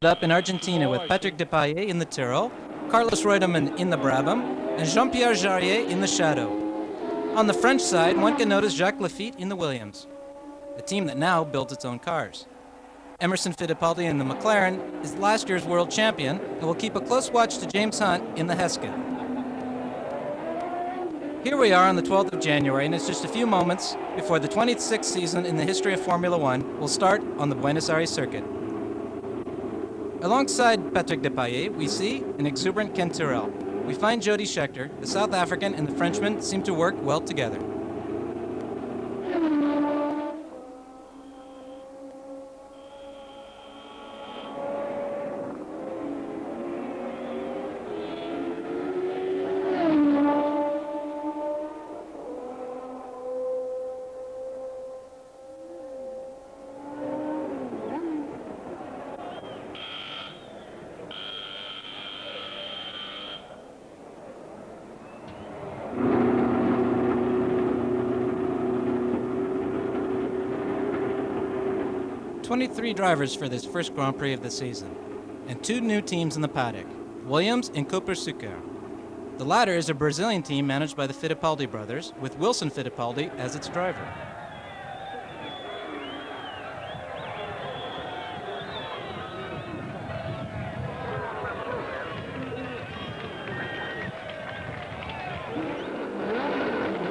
up in Argentina with Patrick Depailler in the Tyrrell, Carlos Reutemann in the Brabham, and Jean-Pierre Jarier in the Shadow. On the French side, one can notice Jacques Laffite in the Williams, a team that now builds its own cars. Emerson Fittipaldi in the McLaren is last year's world champion and will keep a close watch to James Hunt in the Hesketh. Here we are on the 12th of January, and it's just a few moments before the 26th season in the history of Formula One will start on the Buenos Aires circuit. Alongside Patrick Depailler, we see an exuberant Ken Tyrrell. We find Jody Scheckter. The South African and the Frenchman seem to work well together. "23 drivers for this first Grand Prix of the season, and two new teams in the paddock, Williams and Copersucar. The latter is a Brazilian team managed by the Fittipaldi brothers, with Wilson Fittipaldi as its driver.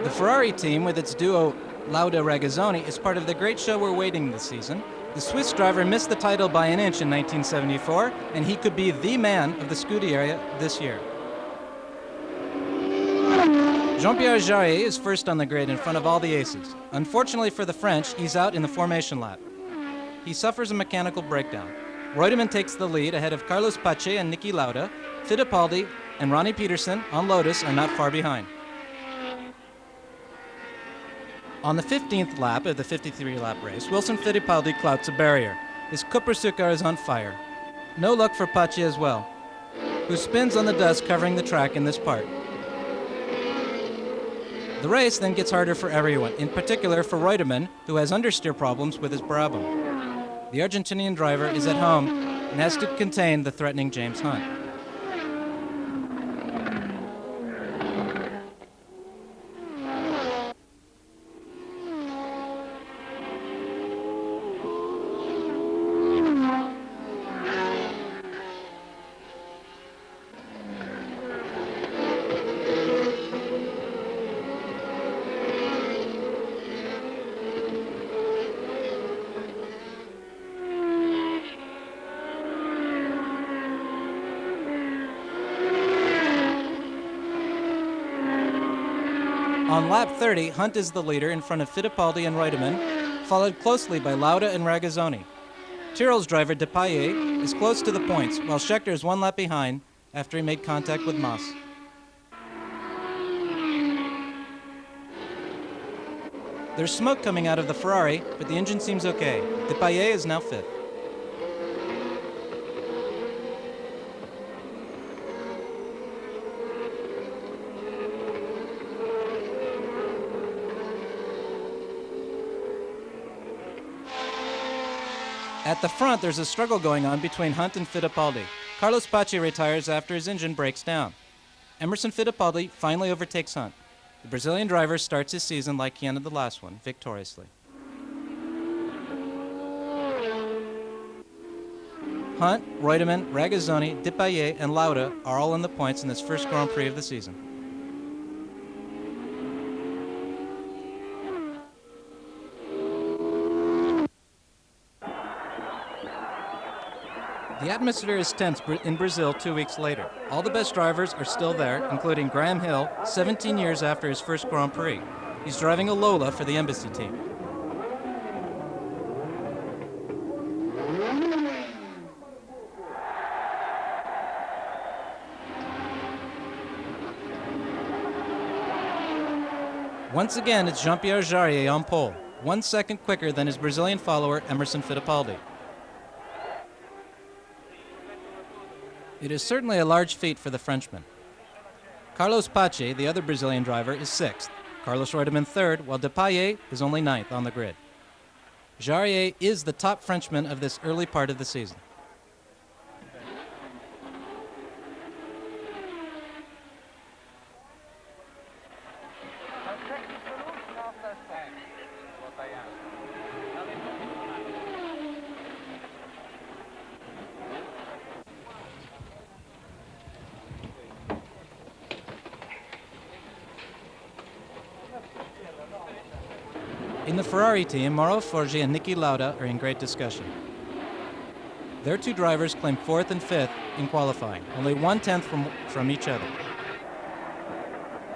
The Ferrari team, with its duo Lauda Regazzoni, is part of the great show we're waiting this season. The Swiss driver missed the title by an inch in 1974, and he could be the man of the Scuderia this year. Jean-Pierre Jarier is first on the grid in front of all the aces. Unfortunately for the French, he's out in the formation lap. He suffers a mechanical breakdown. Reutemann takes the lead ahead of Carlos Pace and Niki Lauda. Fittipaldi and Ronnie Peterson on Lotus are not far behind. On the 15th lap of the 53-lap race, Wilson Fittipaldi clouts a barrier. His Copersucar is on fire. No luck for Pace as well, who spins on the dust covering the track in this part. The race then gets harder for everyone, in particular for Reutemann, who has understeer problems with his Brabham. The Argentinian driver is at home and has to contain the threatening James Hunt. On lap 30, Hunt is the leader in front of Fittipaldi and Reutemann, followed closely by Lauda and Regazzoni. Tyrrell's driver Depailler is close to the points, while Scheckter is one lap behind after he made contact with Moss. There's smoke coming out of the Ferrari, but the engine seems okay. Depailler is now fifth. At the front, there's a struggle going on between Hunt and Fittipaldi. Carlos Pace retires after his engine breaks down. Emerson Fittipaldi finally overtakes Hunt. The Brazilian driver starts his season like he ended the last one, victoriously. Hunt, Reutemann, Regazzoni, Depailler, and Lauda are all in the points in this first Grand Prix of the season. The atmosphere is tense in Brazil 2 weeks later. All the best drivers are still there, including Graham Hill, 17 years after his first Grand Prix. He's driving a Lola for the embassy team. Once again, it's Jean-Pierre Jarier on pole, 1 second quicker than his Brazilian follower, Emerson Fittipaldi. It is certainly a large feat for the Frenchman. Carlos Pace, the other Brazilian driver, is sixth. Carlos Reutemann third, while Depailler is only ninth on the grid. Jarier is the top Frenchman of this early part of the season. In the Ferrari team, Mauro Forgi and Niki Lauda are in great discussion. Their two drivers claim 4th and 5th in qualifying, only 1/10 from each other.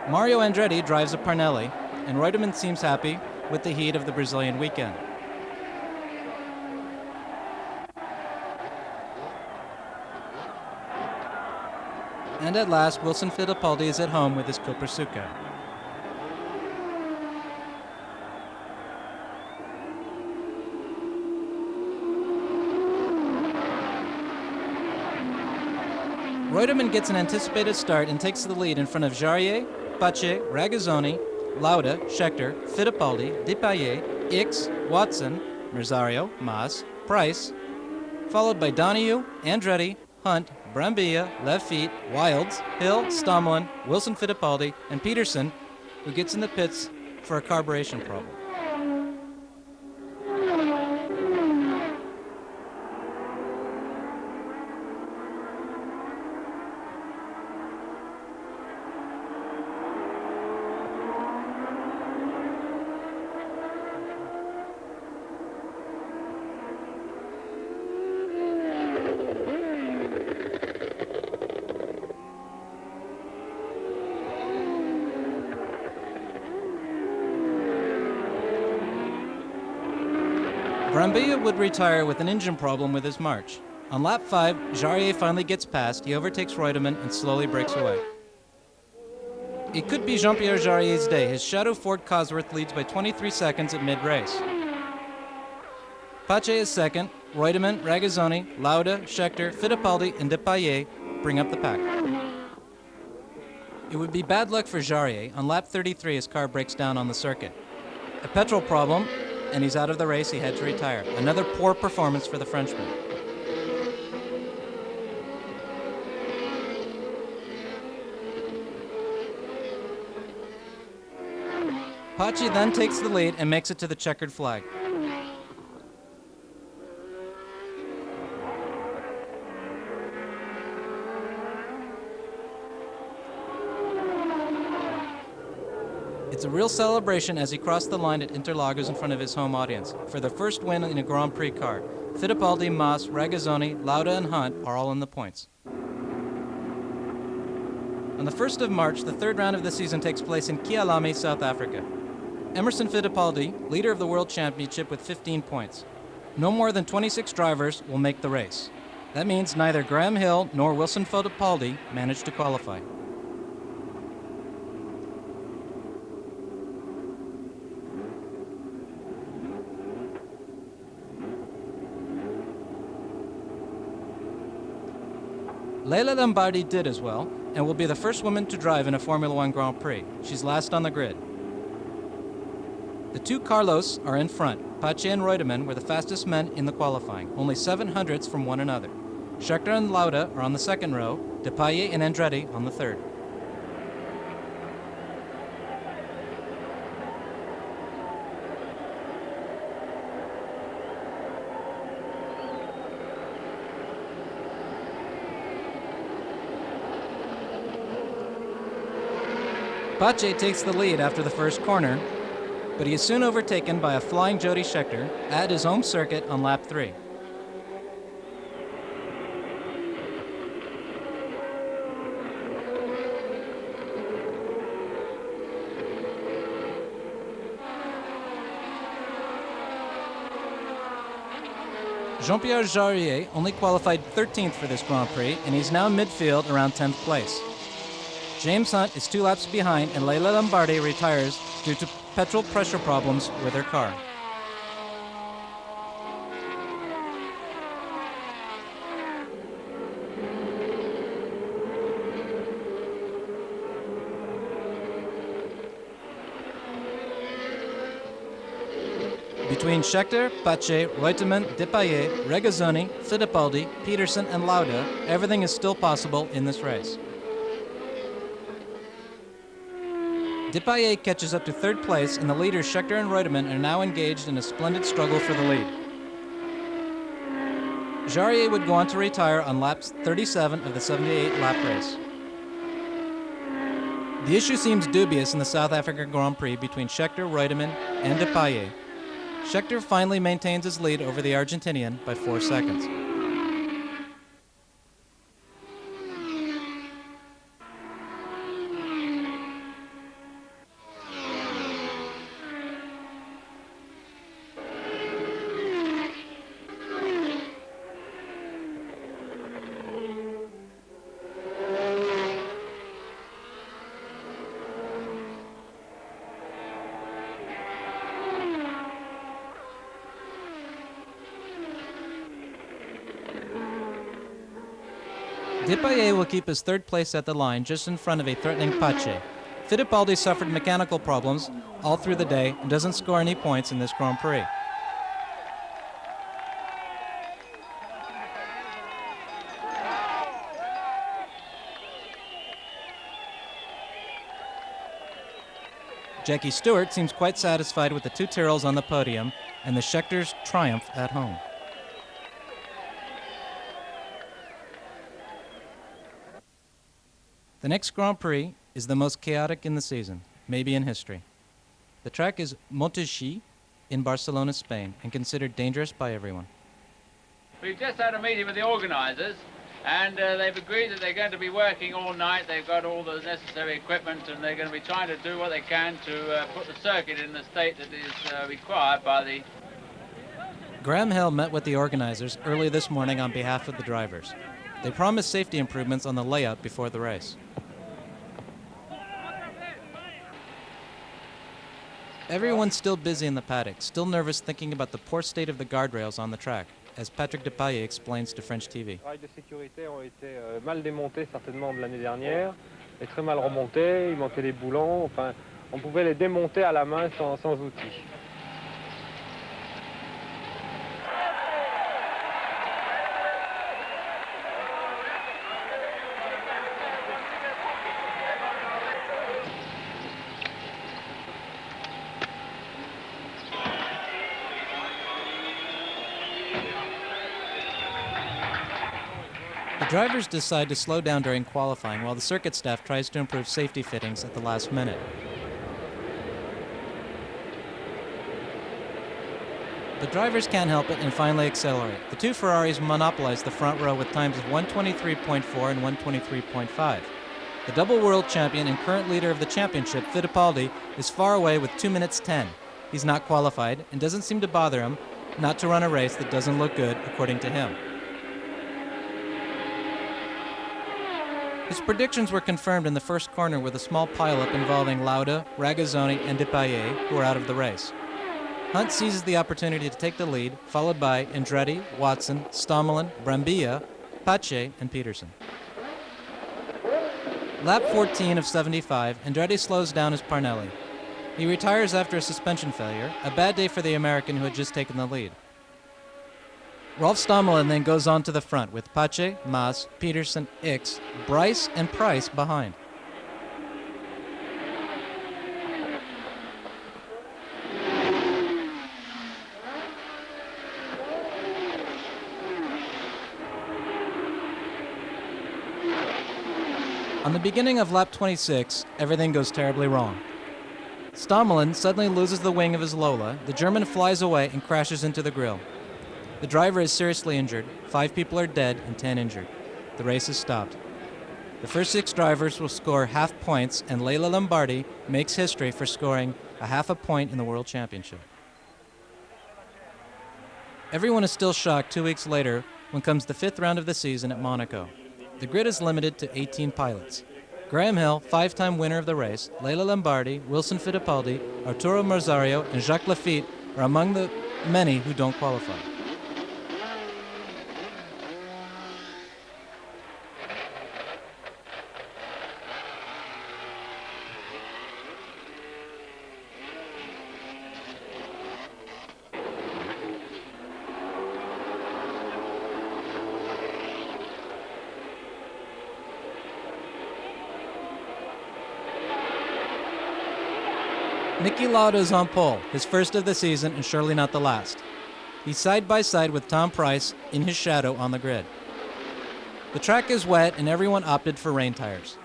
Mario Andretti drives a Parnelli, and Reutemann seems happy with the heat of the Brazilian weekend. And at last, Wilson Fittipaldi is at home with his Copersucar. Reutemann gets an anticipated start and takes the lead in front of Jarier, Pache, Ragazzoni, Lauda, Scheckter, Fittipaldi, Depailler, Ickx, Watson, Merzario, Maas, Price, followed by Donahue, Andretti, Hunt, Brambilla, Lafitte, Wilds, Hill, Stomlin, Wilson Fittipaldi, and Peterson, who gets in the pits for a carburation problem. Brambilla would retire with an engine problem with his March. On lap 5, Jarier finally gets past, he overtakes Reutemann and slowly breaks away. It could be Jean-Pierre Jarier's day. His Shadow Ford Cosworth leads by 23 seconds at mid-race. Pache is second, Reutemann, Ragazzoni, Lauda, Scheckter, Fittipaldi, and Depailler bring up the pack. It would be bad luck for Jarier. On lap 33, his car breaks down on the circuit. A petrol problem, and he's out of the race. He had to retire. Another poor performance for the Frenchman. Pache then takes the lead and makes it to the checkered flag. It's a real celebration as he crossed the line at Interlagos in front of his home audience for their first win in a Grand Prix car. Fittipaldi, Maas, Ragazzoni, Lauda, and Hunt are all in the points. On the 1st of March, the third round of the season takes place in Kyalami, South Africa. Emerson Fittipaldi, leader of the World Championship with 15 points. No more than 26 drivers will make the race. That means neither Graham Hill nor Wilson Fittipaldi managed to qualify. Leila Lombardi did as well, and will be the first woman to drive in a Formula One Grand Prix. She's last on the grid. The two Carlos are in front. Pache and Reutemann were the fastest men in the qualifying, only 7/100ths from one another. Scheckter and Lauda are on the second row, Depailler and Andretti on the third. Pache takes the lead after the first corner, but he is soon overtaken by a flying Jody Scheckter at his home circuit on lap 3. Jean-Pierre Jarier only qualified 13th for this Grand Prix, and he's now midfield around 10th place. James Hunt is 2 laps behind, and Leila Lombardi retires due to petrol pressure problems with her car. Between Scheckter, Pache, Reutemann, Depailler, Ragazzoni, Fittipaldi, Peterson, and Lauda, everything is still possible in this race. Depailler catches up to 3rd place, and the leaders Scheckter and Reutemann are now engaged in a splendid struggle for the lead. Jarier would go on to retire on lap 37 of the 78-lap race. The issue seems dubious in the South African Grand Prix between Scheckter, Reutemann, and Depailler, Scheckter finally maintains his lead over the Argentinian by 4 seconds. Depailler will keep his third place at the line just in front of a threatening Pache. Fittipaldi suffered mechanical problems all through the day and doesn't score any points in this Grand Prix. Jackie Stewart seems quite satisfied with the 2 Tyrrells on the podium and the Scheckter's triumph at home. The next Grand Prix is the most chaotic in the season, maybe in history. The track is Montigny in Barcelona, Spain, and considered dangerous by everyone. We've just had a meeting with the organisers, and they've agreed that they're going to be working all night. They've got all the necessary equipment, and they're going to be trying to do what they can to put the circuit in the state that is required by the... Graham Hill met with the organisers early this morning on behalf of the drivers. They promised safety improvements on the layout before the race. Everyone's still busy in the paddock, still nervous thinking about the poor state of the guardrails on the track, as Patrick Depailler explains to French TV. Les rails de sécurité ont été mal démontés certainement de l'année dernière, et très mal remontés, il manquait les boulons, enfin, on pouvait les démonter à la main sans outils. The drivers decide to slow down during qualifying while the circuit staff tries to improve safety fittings at the last minute. The drivers can't help it and finally accelerate. The 2 Ferraris monopolize the front row with times of 1:23.4 and 1:23.5. The double world champion and current leader of the championship, Fittipaldi, is far away with 2 minutes 10. He's not qualified and doesn't seem to bother him not to run a race that doesn't look good, according to him. His predictions were confirmed in the first corner with a small pileup involving Lauda, Ragazzoni, and Depailler, who are out of the race. Hunt seizes the opportunity to take the lead, followed by Andretti, Watson, Stommelen, Brambilla, Pache, and Peterson. Lap 14 of 75, Andretti slows down as Parnelli. He retires after a suspension failure, a bad day for the American who had just taken the lead. Rolf Stommelen then goes on to the front with Pache, Maas, Peterson, Ickx, Bryce, and Price behind. On the beginning of lap 26, everything goes terribly wrong. Stommelen suddenly loses the wing of his Lola, the German flies away and crashes into the grille. The driver is seriously injured, 5 people are dead and 10 injured. The race is stopped. The first 6 drivers will score half points, and Leila Lombardi makes history for scoring a half a point in the World Championship. Everyone is still shocked 2 weeks later when comes the 5th round of the season at Monaco. The grid is limited to 18 pilots. Graham Hill, 5-time winner of the race, Leila Lombardi, Wilson Fittipaldi, Arturo Merzario, and Jacques Laffite are among the many who don't qualify. Niki Lauda is on pole, his first of the season and surely not the last. He's side by side with Tom Price in his shadow on the grid. The track is wet and everyone opted for rain tires.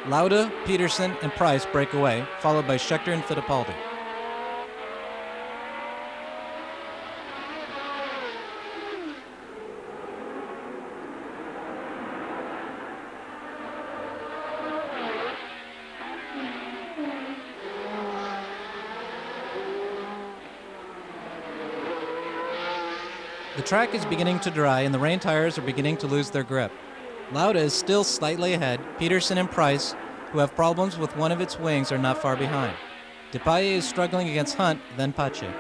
Lauda, Peterson, and Price break away, followed by Scheckter and Fittipaldi. The track is beginning to dry and the rain tires are beginning to lose their grip. Lauda is still slightly ahead. Peterson and Price, who have problems with one of its wings, are not far behind. Depailler is struggling against Hunt, then Pache.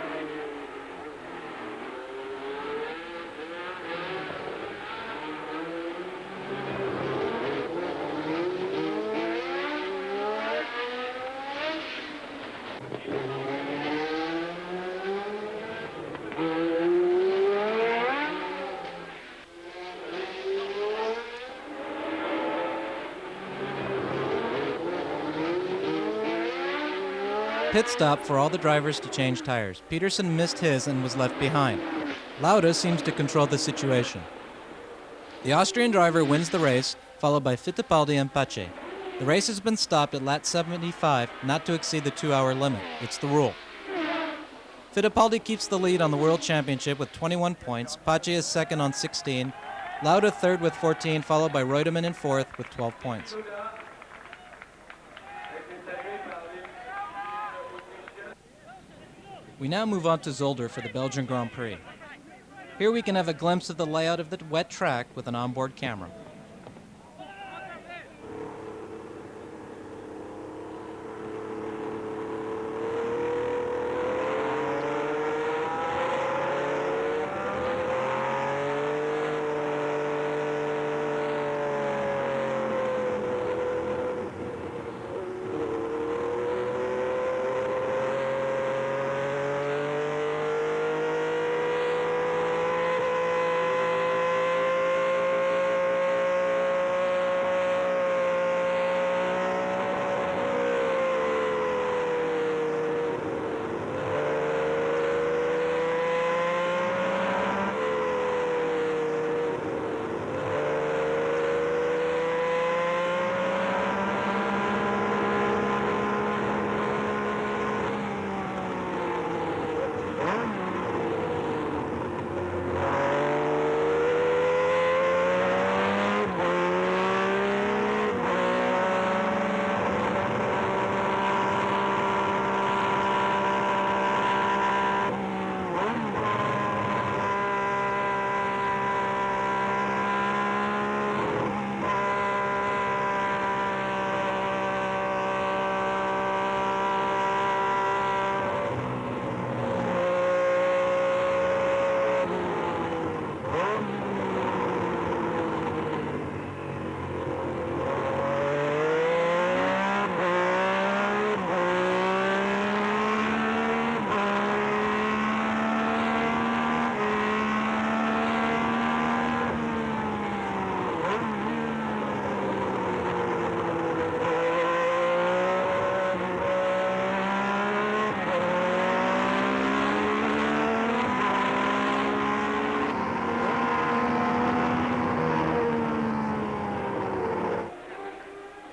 Pit stop for all the drivers to change tires. Peterson missed his and was left behind. Lauda seems to control the situation. The Austrian driver wins the race, followed by Fittipaldi and Pache. The race has been stopped at lap 75, not to exceed the 2-hour limit. It's the rule. Fittipaldi keeps the lead on the World Championship with 21 points. Pache is second on 16. Lauda third with 14, followed by Reutemann in fourth with 12 points. We now move on to Zolder for the Belgian Grand Prix. Here we can have a glimpse of the layout of the wet track with an onboard camera.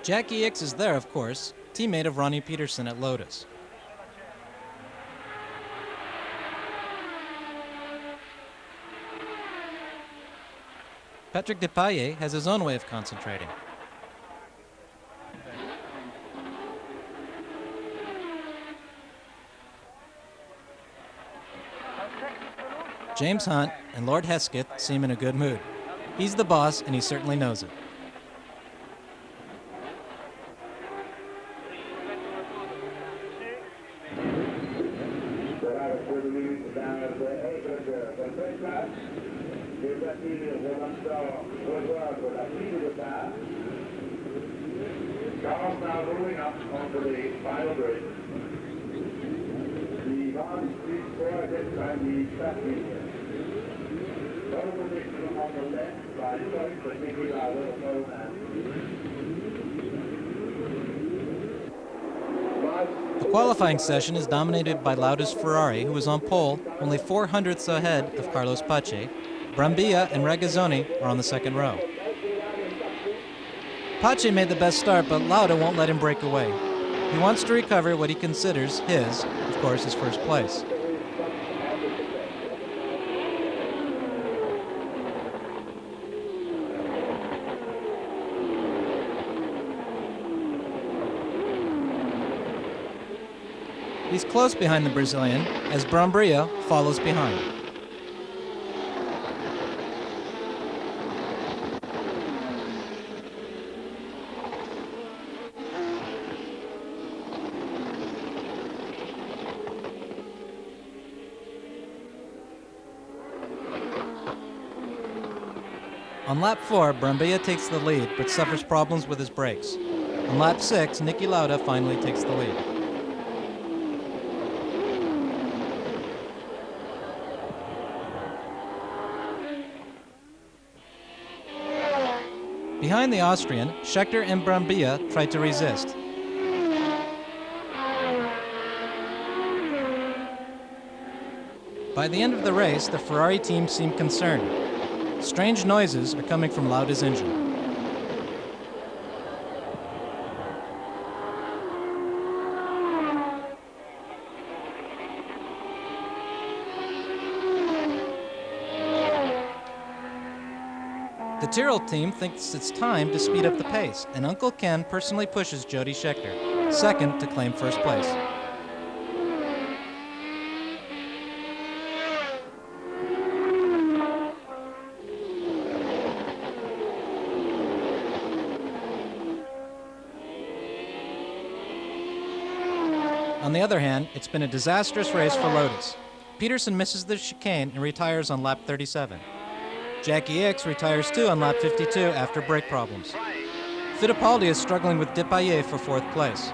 Jackie Ickx is there, of course, teammate of Ronnie Peterson at Lotus. Patrick Depailler has his own way of concentrating. James Hunt and Lord Hesketh seem in a good mood. He's the boss, and he certainly knows it. Cars now rolling up onto the final bridge. The last three score this time the track media. Pole position on the left by Dr. Nicky Lauda, the pole man. The qualifying session is dominated by Lauda's Ferrari, who is on pole, only 0.04 ahead of Carlos Pache. Brambilla and Regazzoni are on the second row. Pace made the best start, but Lauda won't let him break away. He wants to recover what he considers of course, his first place. He's close behind the Brazilian as Brambilla follows behind. On lap 4, Brambilla takes the lead but suffers problems with his brakes. On lap 6, Niki Lauda finally takes the lead. Behind the Austrian, Scheckter and Brambilla tried to resist. By the end of the race, the Ferrari team seemed concerned. Strange noises are coming from Lauda's engine. The Tyrrell team thinks it's time to speed up the pace, and Uncle Ken personally pushes Jody Scheckter, second to claim first place. On the other hand, it's been a disastrous race for Lotus. Peterson misses the chicane and retires on lap 37. Jackie Ickx retires too on lap 52 after brake problems. Fittipaldi is struggling with Depailler for fourth place.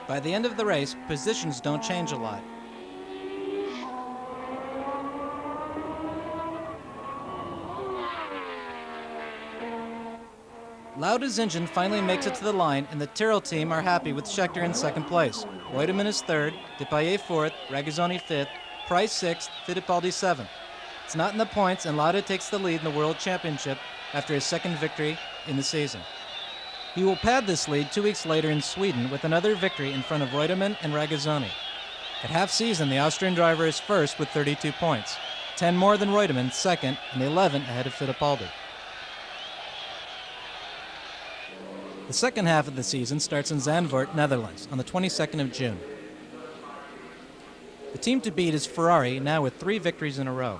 By the end of the race, positions don't change a lot. Lauda's engine finally makes it to the line, and the Tyrrell team are happy with Scheckter in second place. Reutemann is third, Depailler fourth, Regazzoni fifth, Price sixth, Fittipaldi seventh. It's not in the points, and Lauda takes the lead in the World Championship after his second victory in the season. He will pad this lead 2 weeks later in Sweden with another victory in front of Reutemann and Regazzoni. At half-season, the Austrian driver is first with 32 points, 10 more than Reutemann, second, and 11 ahead of Fittipaldi. The second half of the season starts in Zandvoort, Netherlands, on the 22nd of June. The team to beat is Ferrari, now with 3 victories in a row.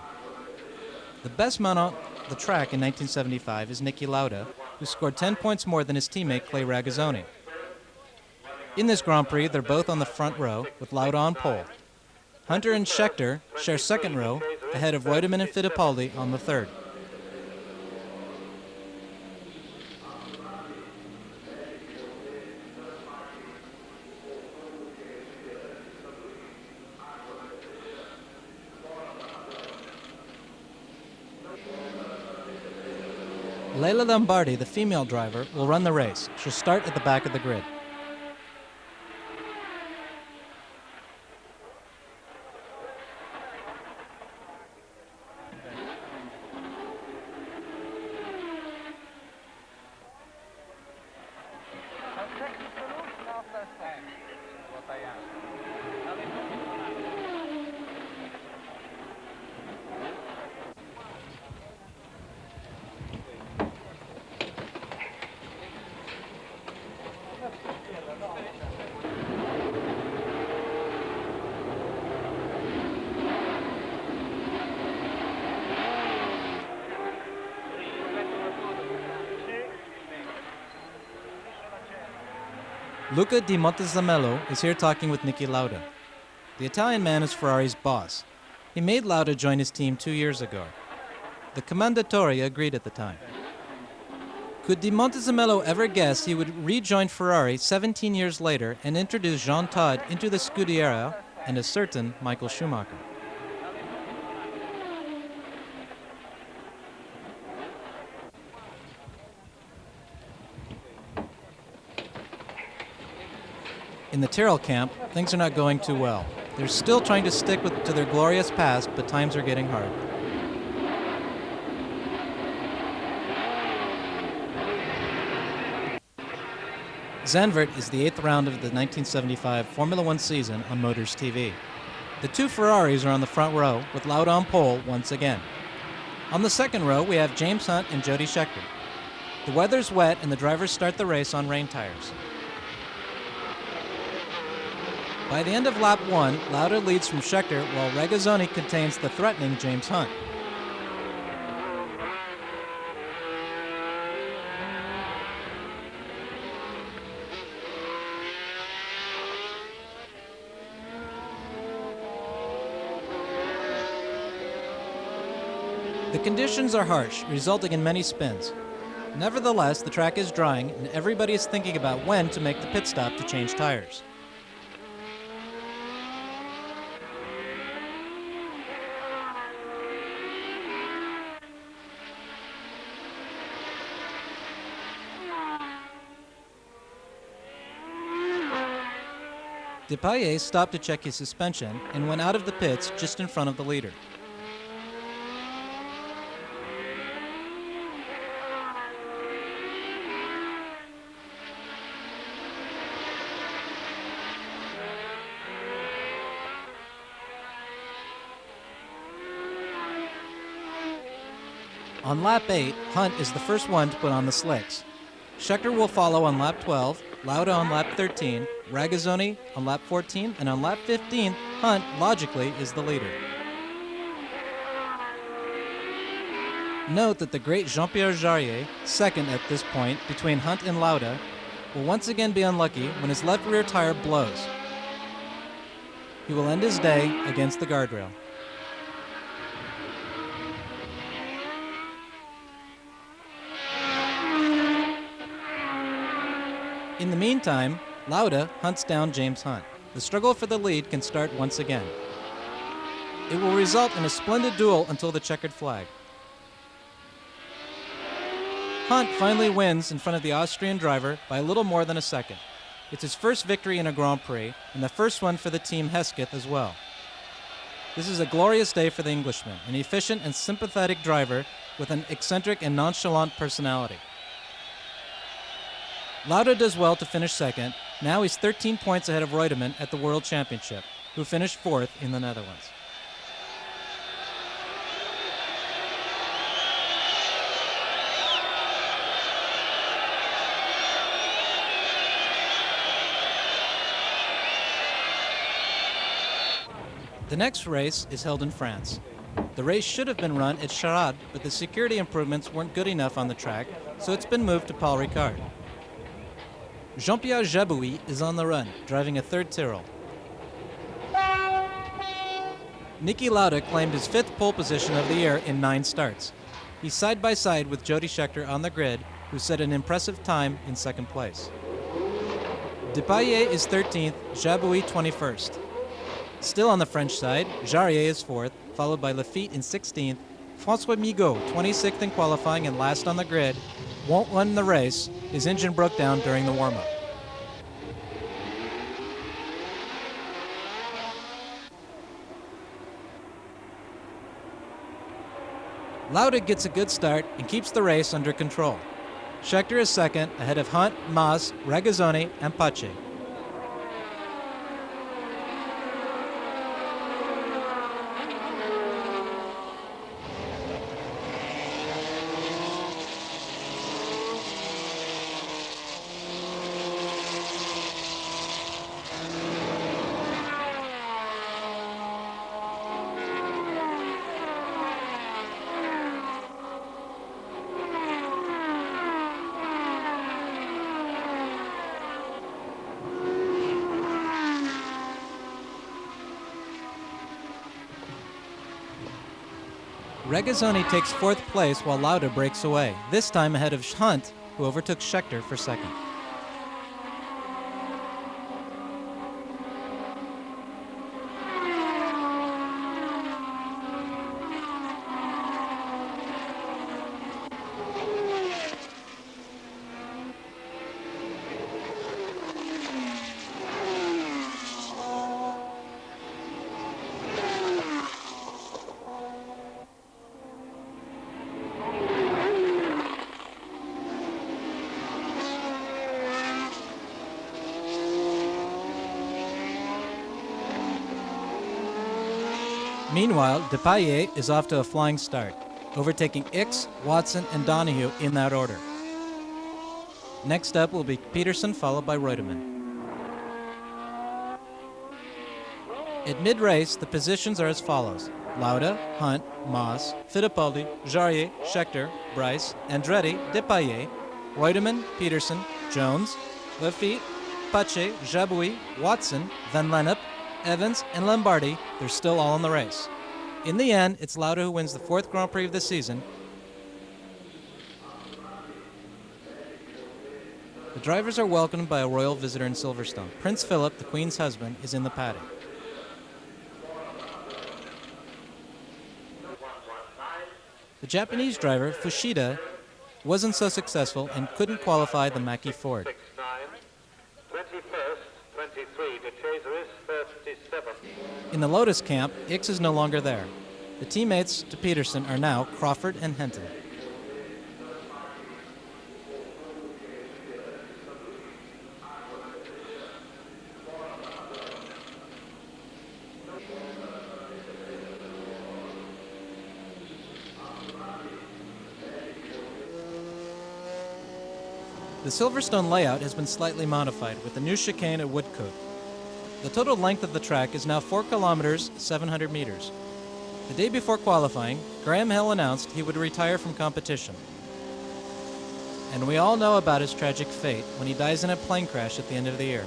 The best man on the track in 1975 is Niki Lauda, who scored 10 points more than his teammate Clay Regazzoni. In this Grand Prix, they're both on the front row, with Lauda on pole. Hunter and Scheckter share second row, ahead of Reutemann and Fittipaldi on the third. Leila Lombardi, the female driver, will run the race. She'll start at the back of the grid. Luca Di Montezemelo is here talking with Niki Lauda. The Italian man is Ferrari's boss. He made Lauda join his team 2 years ago. The Commendatore agreed at the time. Could Di Montezemelo ever guess he would rejoin Ferrari 17 years later and introduce Jean Todt into the Scuderia and a certain Michael Schumacher? In the Tyrrell camp, things are not going too well. They're still trying to stick to their glorious past, but times are getting hard. Zandvoort is the 8th round of the 1975 Formula One season on Motors TV. The two Ferraris are on the front row, with Lauda on pole once again. On the second row, we have James Hunt and Jody Scheckter. The weather's wet and the drivers start the race on rain tires. By the end of lap 1, Lauda leads from Scheckter while Regazzoni contains the threatening James Hunt. The conditions are harsh, resulting in many spins. Nevertheless, the track is drying and everybody is thinking about when to make the pit stop to change tires. Depailler stopped to check his suspension and went out of the pits just in front of the leader. On lap 8, Hunt is the first one to put on the slicks. Scheckter will follow on lap 12, Lauda on lap 13, Regazzoni on lap 14, and on lap 15, Hunt, logically, is the leader. Note that the great Jean-Pierre Jarier, second at this point between Hunt and Lauda, will once again be unlucky when his left rear tire blows. He will end his day against the guardrail. In the meantime, Lauda hunts down James Hunt. The struggle for the lead can start once again. It will result in a splendid duel until the checkered flag. Hunt finally wins in front of the Austrian driver by a little more than a second. It's his first victory in a Grand Prix, and the first one for the team Hesketh as well. This is a glorious day for the Englishman, an efficient and sympathetic driver with an eccentric and nonchalant personality. Lauda does well to finish second. Now he's 13 points ahead of Reutemann at the World Championship, who finished fourth in the Netherlands. The next race is held in France. The race should have been run at Charades, but the security improvements weren't good enough on the track, so it's been moved to Paul Ricard. Jean-Pierre Jabouille is on the run, driving a third Tyrrell. Niki Lauda claimed his 5th pole position of the year in 9 starts. He's side by side with Jody Scheckter on the grid, who set an impressive time in 2nd place. Depailler is 13th, Jabouille 21st. Still on the French side, Jarier is 4th, followed by Lafitte in 16th. François Migaud, 26th in qualifying and last on the grid, won't win the race. His engine broke down during the warm-up. Lauda gets a good start and keeps the race under control. Scheckter is second, ahead of Hunt, Maas, Regazzoni, and Pache. Regazzoni takes 4th place while Lauda breaks away, this time ahead of Hunt, who overtook Scheckter for second. Meanwhile, Depailler is off to a flying start, overtaking Ickx, Watson, and Donohue in that order. Next up will be Peterson, followed by Reutemann. At mid-race, the positions are as follows: Lauda, Hunt, Moss, Fittipaldi, Jarier, Scheckter, Bryce, Andretti, Depailler, Reutemann, Peterson, Jones, Lafitte, Pache, Jabouille, Watson, Van Lennep, Evans, and Lombardi. They're still all in the race. In the end, it's Lauda who wins the 4th Grand Prix of the season. The drivers are welcomed by a royal visitor in Silverstone. Prince Philip, the Queen's husband, is in the paddock. The Japanese driver, Fushida, wasn't so successful and couldn't qualify the Mackie Ford. 6-9, 21st, 23, De Chaser is 37. In the Lotus camp, Ickx is no longer there. The teammates to Peterson are now Crawford and Henton. The Silverstone layout has been slightly modified with a new chicane at Woodcote. The total length of the track is now 4 kilometers, 700 meters. The day before qualifying, Graham Hill announced he would retire from competition. And we all know about his tragic fate when he dies in a plane crash at the end of the year.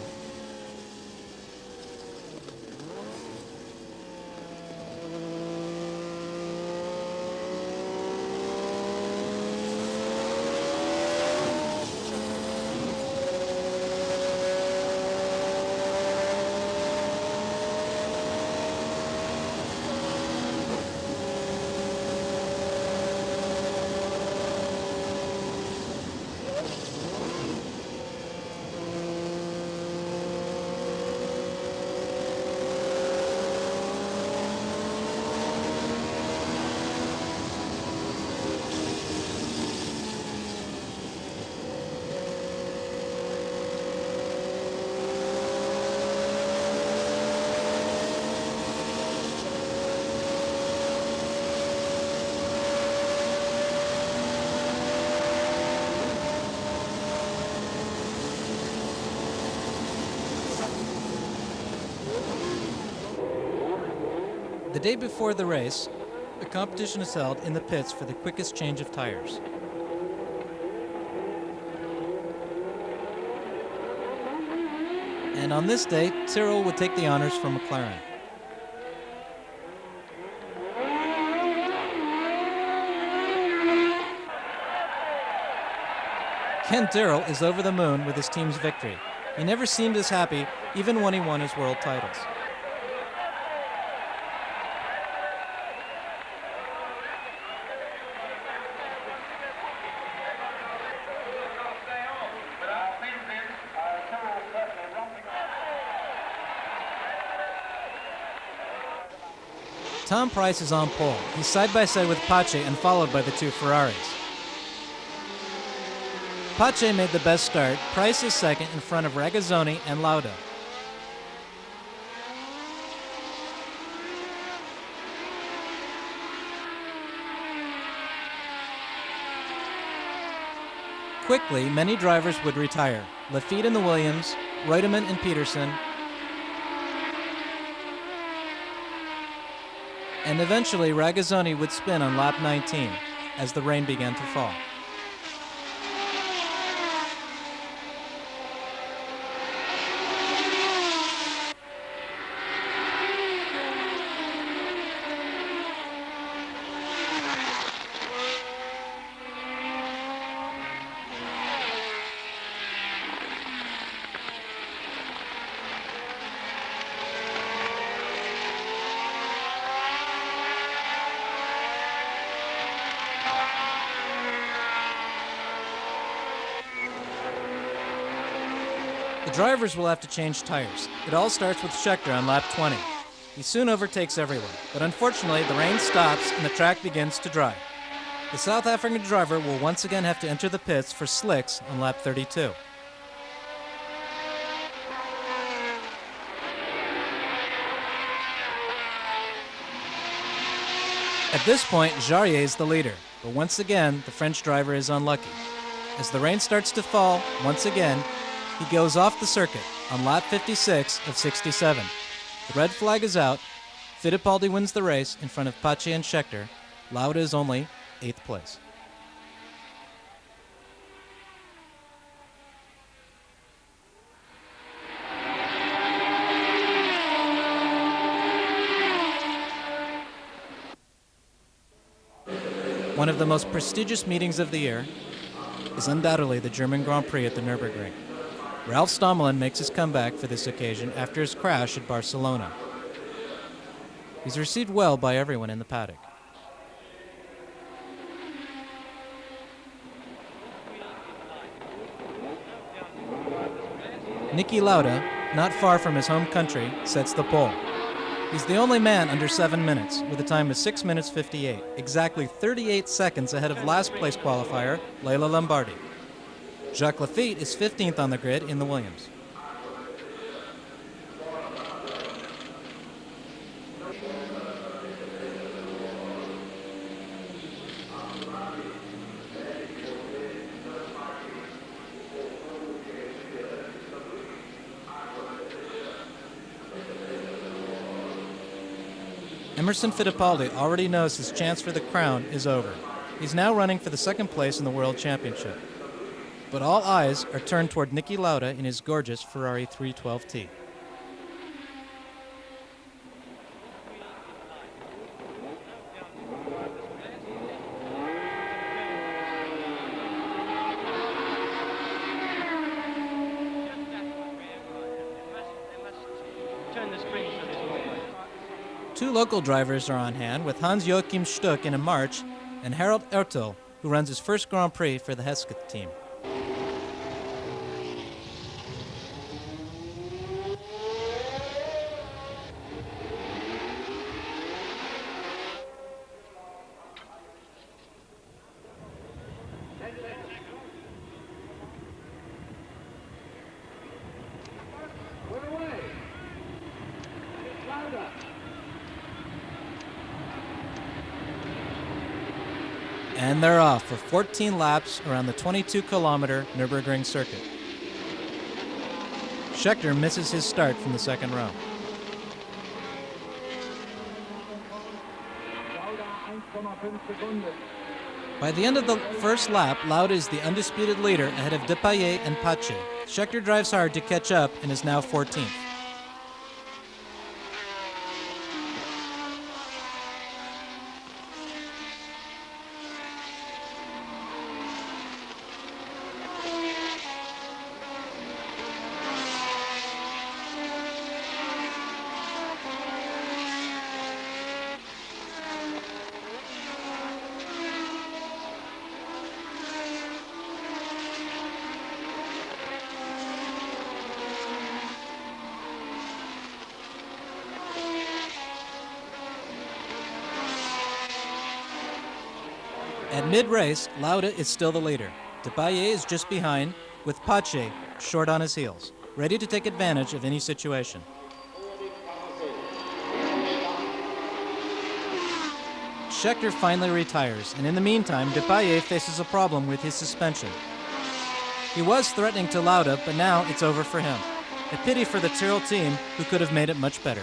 The day before the race, a competition is held in the pits for the quickest change of tires. And on this day, Tyrrell would take the honors from McLaren. Ken Tyrrell is over the moon with his team's victory. He never seemed as happy, even when he won his world titles. Tom Price is on pole. He's side by side with Pache and followed by the 2 Ferraris. Pache made the best start. Price is second in front of Ragazzoni and Lauda. Quickly, many drivers would retire. Lafitte in the Williams, Reutemann and Peterson, and eventually Ragazzoni would spin on lap 19 as the rain began to fall. The drivers will have to change tires. It all starts with Scheckter on lap 20. He soon overtakes everyone, but unfortunately the rain stops and the track begins to dry. The South African driver will once again have to enter the pits for slicks on lap 32. At this point, Jarier is the leader, but once again, the French driver is unlucky. As the rain starts to fall, once again, he goes off the circuit on lap 56 of 67. The red flag is out. Fittipaldi wins the race in front of Pache and Scheckter. Lauda is only 8th place. One of the most prestigious meetings of the year is undoubtedly the German Grand Prix at the Nürburgring. Ralf Stommelen makes his comeback for this occasion after his crash at Barcelona. He's received well by everyone in the paddock. Niki Lauda, not far from his home country, sets the pole. He's the only man under 7 minutes, with a time of 6 minutes 58, exactly 38 seconds ahead of last place qualifier, Leila Lombardi. Jacques Laffite is 15th on the grid in the Williams. Emerson Fittipaldi already knows his chance for the crown is over. He's now running for the second place in the World Championship. But all eyes are turned toward Niki Lauda in his gorgeous Ferrari 312T. Two local drivers are on hand, with Hans-Joachim Stuck in a March and Harald Ertl, who runs his first Grand Prix for the Hesketh team. And they're off for 14 laps around the 22-kilometer Nürburgring circuit. Scheckter misses his start from the second row. By the end of the first lap, Lauda is the undisputed leader ahead of Depailler and Pache. Scheckter drives hard to catch up and is now 14th. At mid-race, Lauda is still the leader. Depailler is just behind, with Pache short on his heels, ready to take advantage of any situation. Scheckter finally retires, and in the meantime, Depailler faces a problem with his suspension. He was threatening to Lauda, but now it's over for him. A pity for the Tyrrell team, who could have made it much better.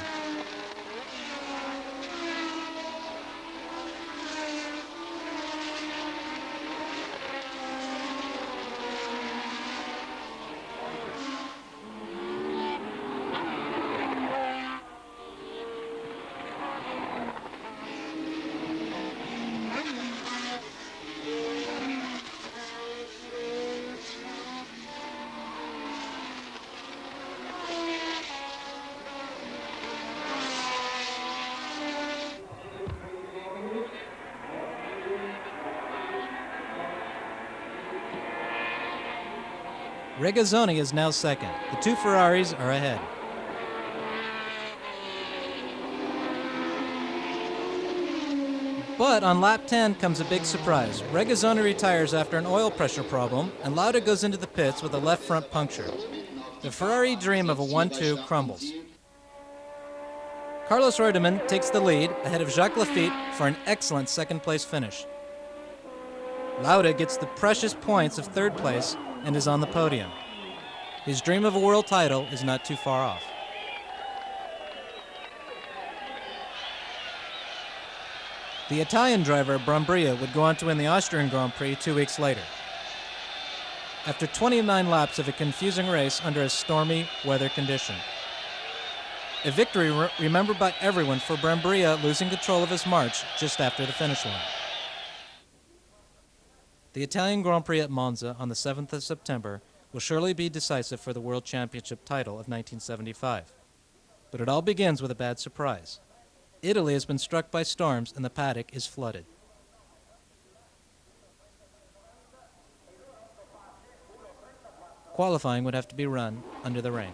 Regazzoni is now second. The two Ferraris are ahead. But on lap 10 comes a big surprise. Regazzoni retires after an oil pressure problem, and Lauda goes into the pits with a left front puncture. The Ferrari dream of a 1-2 crumbles. Carlos Reutemann takes the lead ahead of Jacques Laffite for an excellent second-place finish. Lauda gets the precious points of third place and is on the podium. His dream of a world title is not too far off. The Italian driver Brambilla would go on to win the Austrian Grand Prix 2 weeks later. After 29 laps of a confusing race under a stormy weather condition. A victory remembered by everyone for Brambilla losing control of his march just after the finish line. The Italian Grand Prix at Monza on the 7th of September will surely be decisive for the World Championship title of 1975. But it all begins with a bad surprise. Italy has been struck by storms and the paddock is flooded. Qualifying would have to be run under the rain.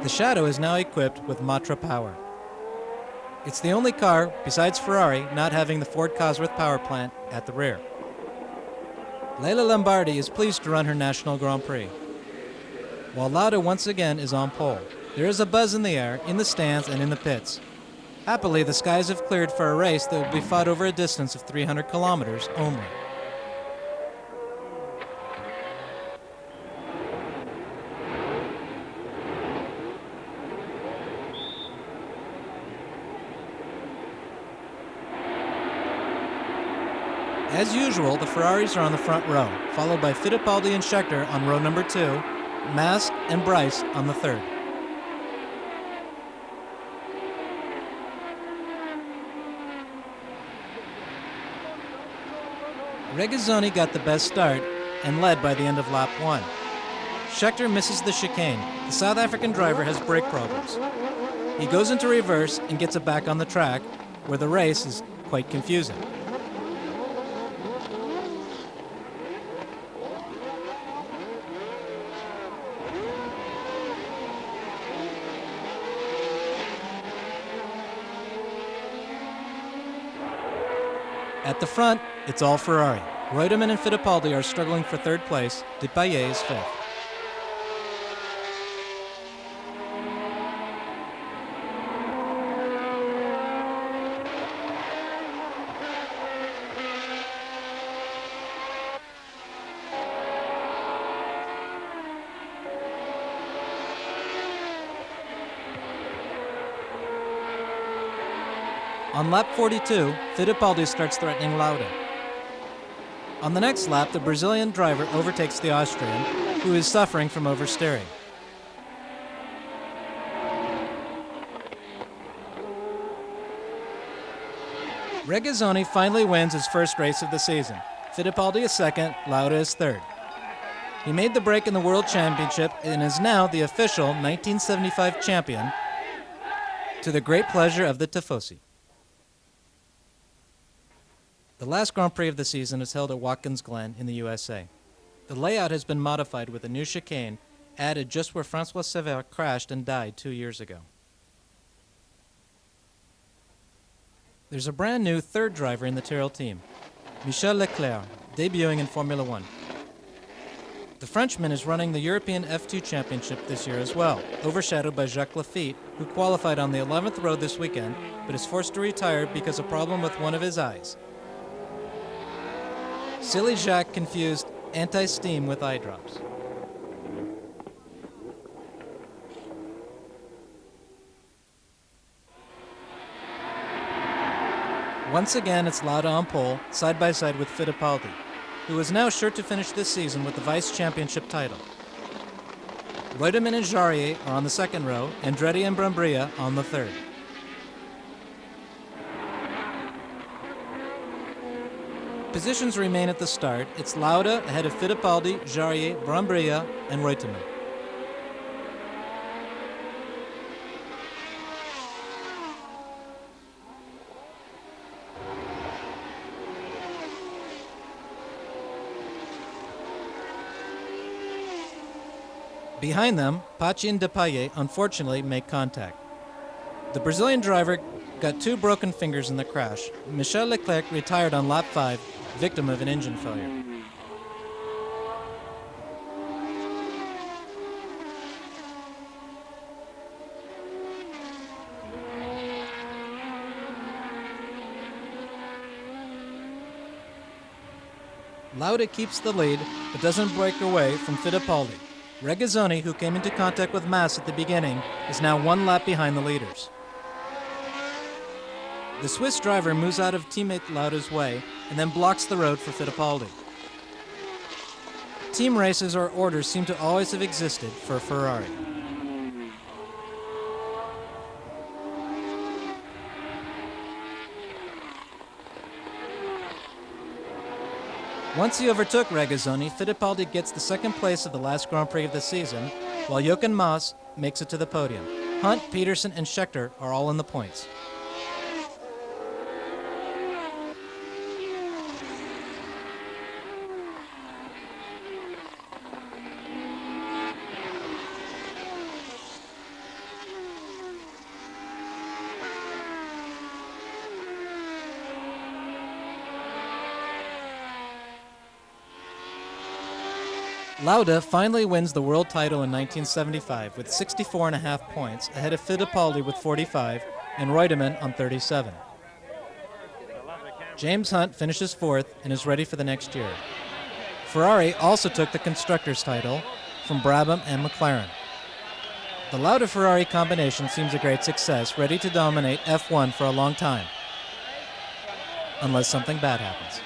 The Shadow is now equipped with Matra power. It's the only car, besides Ferrari, not having the Ford Cosworth power plant at the rear. Leila Lombardi is pleased to run her National Grand Prix, while Lauda once again is on pole. There is a buzz in the air, in the stands, and in the pits. Happily, the skies have cleared for a race that will be fought over a distance of 300 kilometers only. As usual, the Ferraris are on the front row, followed by Fittipaldi and Scheckter on row number 2, Mast and Bryce on the third. Regazzoni got the best start and led by the end of lap 1. Scheckter misses the chicane. The South African driver has brake problems. He goes into reverse and gets it back on the track, where the race is quite confusing. At the front, it's all Ferrari. Reutemann and Fittipaldi are struggling for third place. Depailler is fifth. On lap 42, Fittipaldi starts threatening Lauda. On the next lap, the Brazilian driver overtakes the Austrian, who is suffering from oversteering. Regazzoni finally wins his first race of the season. Fittipaldi is second, Lauda is third. He made the break in the World Championship and is now the official 1975 champion, to the great pleasure of the Tifosi. The last Grand Prix of the season is held at Watkins Glen in the USA. The layout has been modified with a new chicane added just where Francois Sever crashed and died 2 years ago. There's a brand new third driver in the Tyrrell team, Michel Leclerc, debuting in Formula One. The Frenchman is running the European F2 Championship this year as well, overshadowed by Jacques Laffite, who qualified on the 11th row this weekend, but is forced to retire because of a problem with one of his eyes. Silly Jacques confused anti-steam with eye drops. Once again, it's Lauda on pole, side by side with Fittipaldi, who is now sure to finish this season with the Vice Championship title. Reutemann and Jarier are on the second row, Andretti and Brambilla on the third. Positions remain at the start. It's Lauda ahead of Fittipaldi, Jarier, Brambilla, and Reutemann. Behind them, Pachi and Depailler unfortunately make contact. The Brazilian driver got 2 broken fingers in the crash. Michel Leclerc retired on lap 5, victim of an engine failure. Lauda keeps the lead, but doesn't break away from Fittipaldi. Regazzoni, who came into contact with Mass at the beginning, is now 1 lap behind the leaders. The Swiss driver moves out of teammate Lauda's way and then blocks the road for Fittipaldi. Team races or orders seem to always have existed for Ferrari. Once he overtook Regazzoni, Fittipaldi gets the 2nd place of the last Grand Prix of the season, while Jochen Mass makes it to the podium. Hunt, Peterson, and Scheckter are all in the points. Lauda finally wins the world title in 1975 with 64.5 points, ahead of Fittipaldi with 45 and Reutemann on 37. James Hunt finishes 4th and is ready for the next year. Ferrari also took the constructors' title from Brabham and McLaren. The Lauda-Ferrari combination seems a great success, ready to dominate F1 for a long time, unless something bad happens.